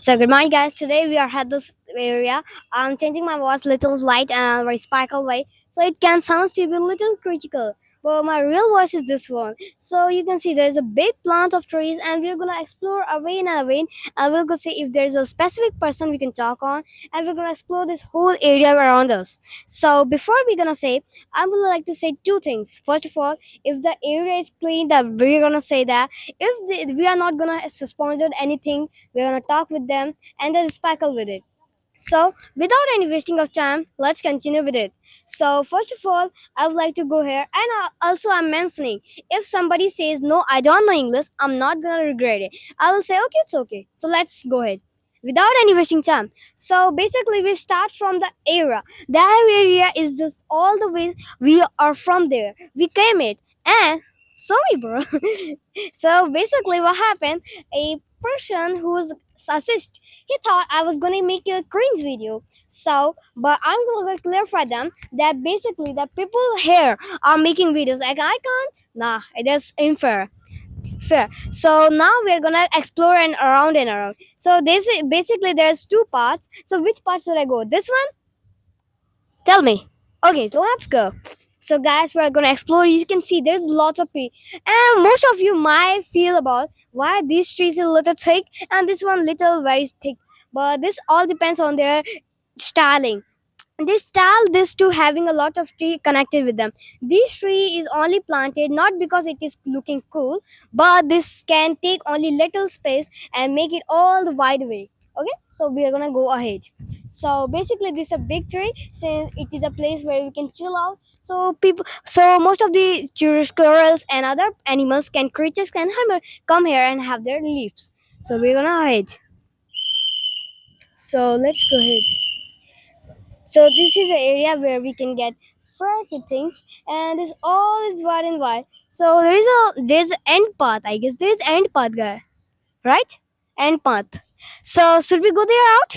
So good morning, guys. Today we are at this area. I'm changing my voice little light and very sparkle way, so it can sound to be a little critical. But my real voice is this one. So you can see there's a big plant of trees, and we're gonna explore away and away, and we'll go see if there's a specific person we can talk on, and we're gonna explore this whole area around us. So before we're gonna say, I would like to say two things. First of all, if the area is clean, that we're gonna say that. We are not gonna sponsor anything, we're gonna talk with them and then sparkle with it. So, without any wasting of time, let's continue with it. So, first of all, I would like to go here, and also I'm mentioning if somebody says no, I don't know English, I'm not gonna regret it. I will say okay, it's okay. So let's go ahead. Without any wasting time. So basically, we start from the area. That area is just all the ways we are from there. We came it, and sorry, bro. So basically, what happened? A person who was assist, he thought I was gonna make a cringe video. So, but I'm gonna clarify them that basically the people here are making videos like I can't. Nah, it is unfair. Fair. So now we're gonna explore and around. So this basically there's two parts. So which part should I go? This one? Tell me. Okay, so let's go. So guys, we're gonna explore. You can see there's lots of tree, and most of you might feel about why these trees are a little thick and this one little very thick. But this all depends on their styling. They style this to having a lot of tree connected with them. This tree is only planted not because it is looking cool, but this can take only little space and make it all the wide way. Okay, so we are gonna go ahead. So basically, this is a big tree since it is a place where we can chill out. So most of the squirrels and other animals can creatures can come here and have their leaves. So we're gonna ahead. So let's go ahead. So this is the area where we can get variety things, and this all is white and white. So there's an end path. I guess there's end path, guy, right? End path. So should we go there out?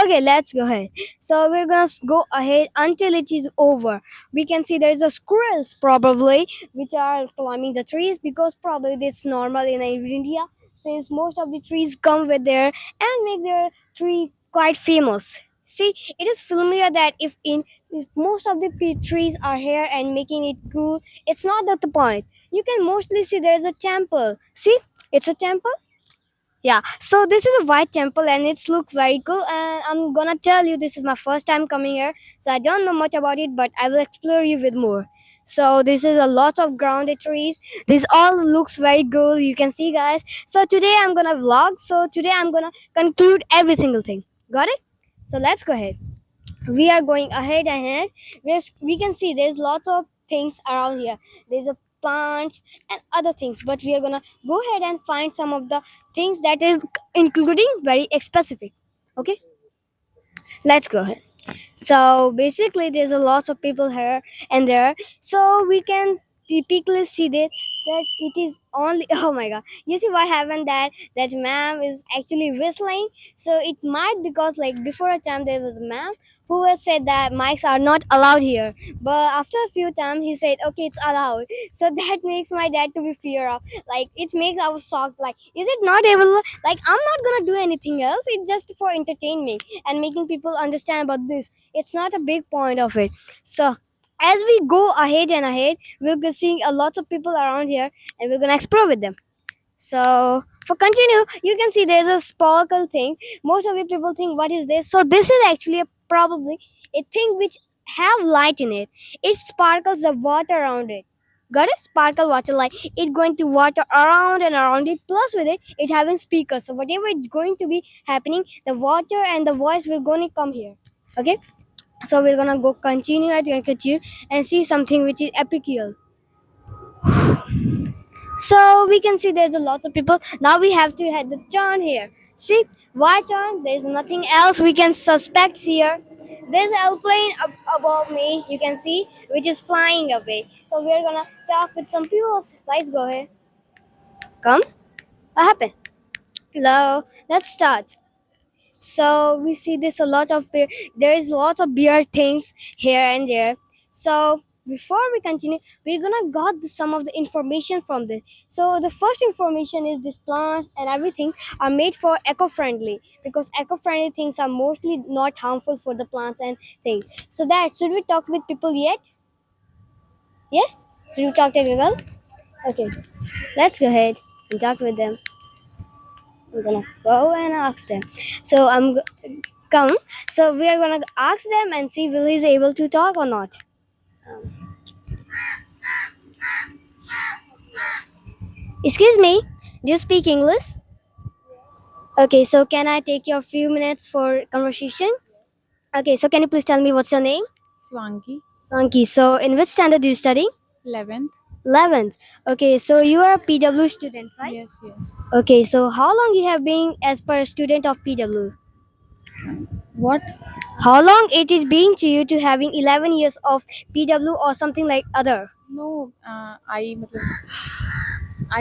Okay, let's go ahead. So we're gonna go ahead until it is over. We can see there's a squirrels probably which are climbing the trees because probably this normal in India since most of the trees come with their and make their tree quite famous. See, it is familiar that if most of the trees are here and making it cool, it's not at the point. You can mostly see there's a temple. See, it's a temple. Yeah, so this is a white temple and it's look very cool, and I'm gonna tell you this is my first time coming here, so I don't know much about it, but I will explore you with more. So this is a lot of grounded trees. This all looks very good. You can see, guys. So today I'm gonna vlog. So today I'm gonna conclude every single thing. Got it? So let's go ahead. We are going ahead and ahead. We can see there's lots of things around here. There's a plants and other things, but we are gonna go ahead and find some of the things that is including very specific. Okay, let's go ahead. So basically there's a lot of people here and there, so we can typically see that it is only oh my god, you see what happened, that ma'am is actually whistling. So it might because like before a time there was a ma'am who has said that mics are not allowed here, but after a few times he said okay, it's allowed. So that makes my dad to be fear of, like it makes our shocked, like is it not able, like I'm not gonna do anything else, it's just for entertainment and making people understand about this. It's not a big point of it. So as we go ahead and ahead, we'll be seeing a lot of people around here and we're gonna explore with them. So for continue, you can see there's a sparkle thing. Most of the people think what is this? So this is actually probably a thing which have light in it. It sparkles the water around it. Got it? Sparkle water light. It going to water around and around it. Plus with it having speakers. So whatever it's going to be happening, the water and the voice will going to come here. Okay. So we're gonna go continue at continue and see something which is epical. So we can see there's a lot of people. Now we have to head the turn here. See, why turn? There's nothing else we can suspect here. There's an airplane above me, you can see, which is flying away. So we're gonna talk with some people. Let's go ahead. Come. What happened? Hello. Let's start. So we see this a lot of beer. There is lots of beer things here and there. So before we continue, we're gonna got some of the information from this. So the first information is these plants and everything are made for eco-friendly, because eco-friendly things are mostly not harmful for the plants and things. So that, should we talk with people yet? Yes? Should we talk to the girl? Okay, let's go ahead and talk with them. I'm gonna go and ask them. So come. So we are gonna ask them and see will he's able to talk or not. Excuse me, do you speak English? Okay, so can I take your few minutes for conversation? Okay, so can you please tell me what's your name? Swanky, Sanki. So in which standard do you study? 11th. 11th. Okay, so you are a PW student, right? Yes, yes. Okay, so how long you have been as per a student of PW? What? How long it is being to you to having 11 years of PW or something like other? No, I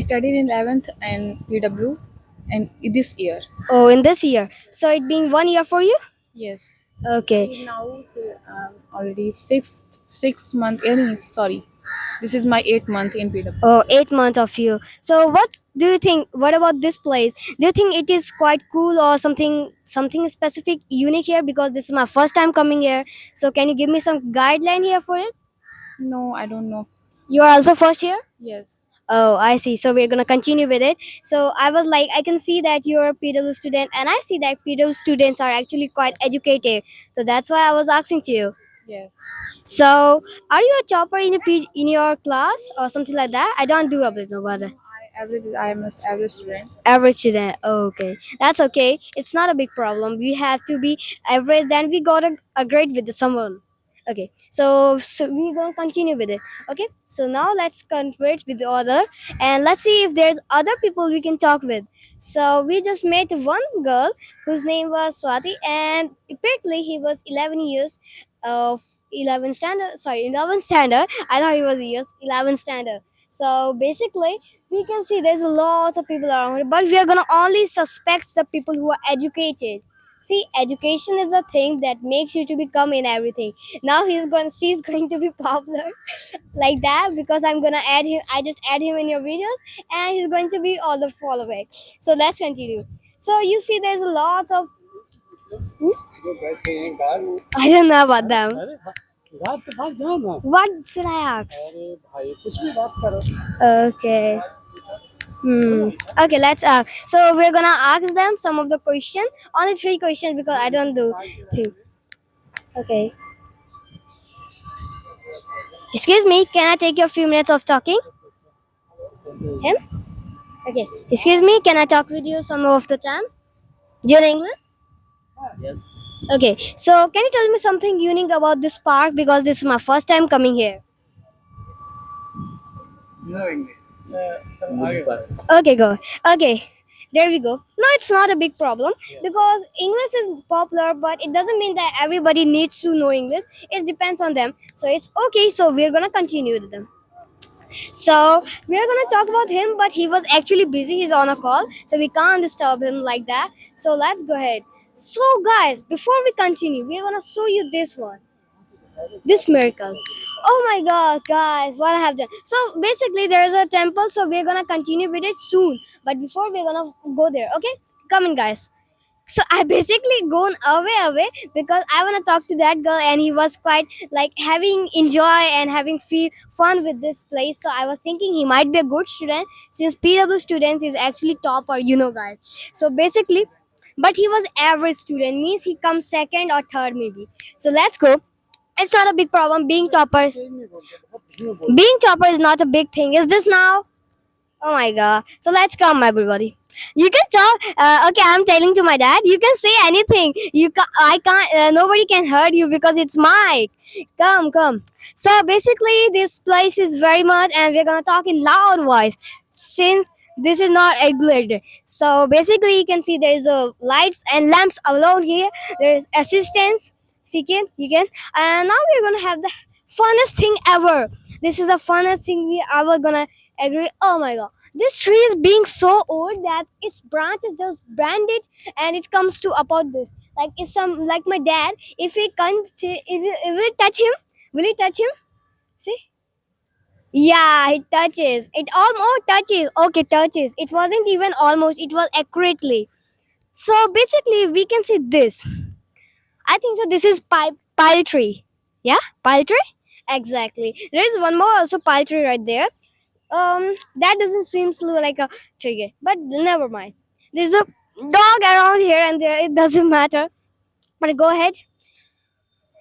studied in 11th and PW and this year. Oh, in this year. So it being 1 year for you? Yes. Okay. Now already six month. Sorry, this is my 8th month in PW. Oh, 8 months of you. So what do you think? What about this place? Do you think it is quite cool or something specific unique here? Because this is my first time coming here. So can you give me some guideline here for it? No, I don't know. You are also first year? Yes. Oh, I see. So we're gonna continue with it. So I was like, I can see that you're a PW student, and I see that PW students are actually quite educated. So that's why I was asking to you. Yes. So are you a topper in in your class or something like that? I don't do a bit about it. I am an average student. Average student. Okay, that's okay. It's not a big problem. We have to be average. Then we got a grade with someone. Okay, so we're gonna continue with it. Okay, so now let's convert with the other, and let's see if there's other people we can talk with. So we just met one girl whose name was Swati, and apparently he was 11 years of 11 standard. Sorry, 11 standard. I thought he was years 11 standard. So basically, we can see there's a lot of people around, but we are gonna only suspect the people who are educated. See, education is the thing that makes you to become in everything. Now she's going to be popular like that, because I'm gonna add him. I just add him in your videos, and he's going to be all the followers. So let's continue. So you see, there's a lot of. I don't know about them. What should I ask? Okay. Hmm. Okay, let's so we're gonna ask them some of the question. Only three questions because I don't do two. Okay. Excuse me, can I take your few minutes of talking? Him? Okay. Excuse me, can I talk with you some of the time? Do you know English? Yes. Okay. So can you tell me something unique about this park, because this is my first time coming here? No English. Park. Okay, go. Okay, there we go. No, it's not a big problem, because English is popular, but it doesn't mean that everybody needs to know English. It depends on them. So it's okay. So we're gonna continue with them. So we're gonna talk about him, but he was actually busy. He's on a call, so we can't disturb him like that. So let's go ahead. So guys, before we continue, we're gonna show you this one. This miracle. Oh my god, guys, what I have done. So basically there's a temple, so we're gonna continue with it soon. But before, we're gonna go there, okay? Come in, guys. So I basically gone away because I wanna talk to that girl, and he was quite like having enjoy and having feel fun with this place. So I was thinking he might be a good student, since PW students is actually topper, guys. So basically, but he was average student, means he comes second or third maybe. So let's go. It's not a big problem being topper. Being topper is not a big thing. Is this now? Oh my god. So let's come, everybody. You can talk. Okay, I'm telling to my dad. You can say anything. I can't. Nobody can hurt you because it's Mike. Come, come. So basically, this place is very much, and we're gonna talk in loud voice since this is not regulated. So basically, you can see there is a lights and lamps alone here. There is assistance. You can, and now we're gonna have the funnest thing ever. This is the funnest thing we ever gonna agree. Oh my god, this tree is being so old that its branches just branded, and it comes to about this. Like if some, like my dad, if he can't, if we touch him, will he touch him? See? Yeah, it touches. It almost touches. Okay, touches. It wasn't even almost, it was accurately. So basically, we can see this. I think so. This is pile tree. Yeah, pile tree. Exactly. There is one more also pile tree right there. That doesn't seem like a tree, but never mind. There's a dog around here and there. It doesn't matter. But go ahead.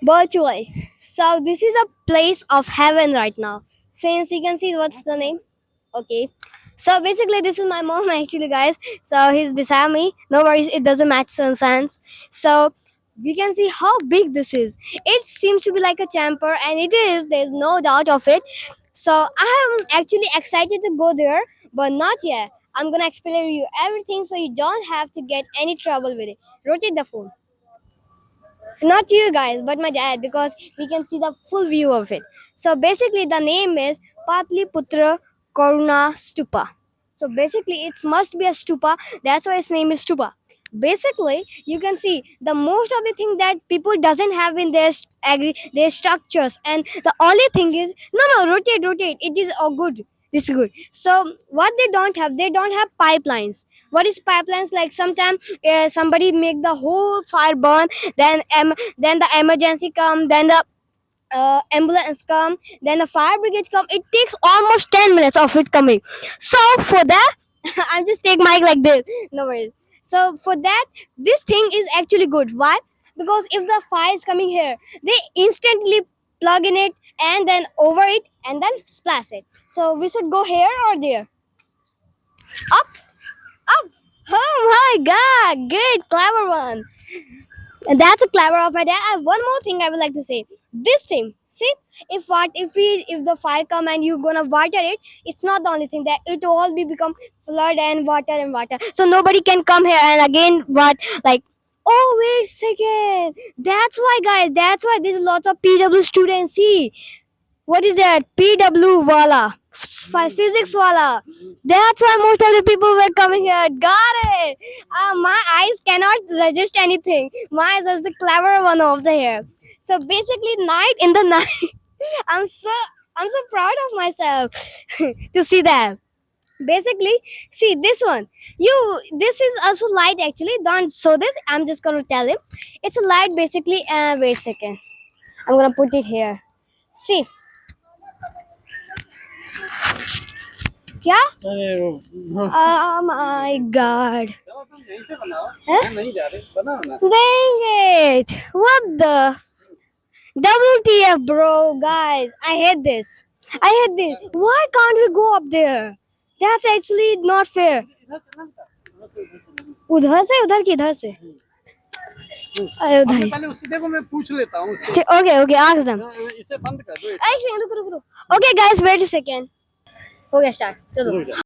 Virtual. So this is a place of heaven right now. Since you can see what's the name. Okay. So basically, this is my mom actually, guys. So he's beside me. No worries, it doesn't match sense. So we can see how big this is. It seems to be like a chamber, and it is. There's no doubt of it. So I am actually excited to go there, but not yet. I'm gonna explain you everything so you don't have to get any trouble with it. Rotate the phone. Not you guys, but my dad, because we can see the full view of it. So basically, the name is Patliputra Karuna Stupa. So basically, it must be a stupa. That's why its name is stupa. Basically, you can see the most of the thing that people doesn't have in their their structures, and the only thing is no rotate. It is all good. This is good. So what they don't have pipelines. What is pipelines like? Sometimes somebody make the whole fire burn, then the emergency come, then the ambulance come, then the fire brigade come. It takes almost 10 minutes of it coming. So for that, I'm just take mic like this. No worries. So for that, this thing is actually good. Why? Because if the fire is coming here, they instantly plug in it and then over it and then splash it. So we should go here or there? Up, up. Oh my god, good, clever one. And that's a clever of my dad. I have one more thing I would like to say. This thing, see, if the fire come and you gonna water it, it's not the only thing that it all be become flood and water. So nobody can come here and again what like. Oh wait a second. That's why, guys. That's why there's lots of PW students. See, what is that? PW wala, physics wala. That's why most of the people were coming here. Got it. My eyes cannot digest anything. My eyes is the clever one over here. So basically, night in the night, I'm so I'm so proud of myself to see that. Basically, see this one. This is also light actually. Don't show this. I'm just gonna tell him. It's a light basically. Wait a second. I'm gonna put it here. See, क्या? Oh my god. Huh? Dang it. What the WTF, bro, guys. I hate this. I hate this. Why can't we go up there? That's actually not fair. उधर से उधर किधर से? अरे उधर ही. पहले उससे देखो मैं पूछ लेता हूँ उससे Okay, okay, ask them. इसे बंद कर दो एक सेकंड रुको रुको रुको. Okay guys, wait a second. हो गया start. चलो.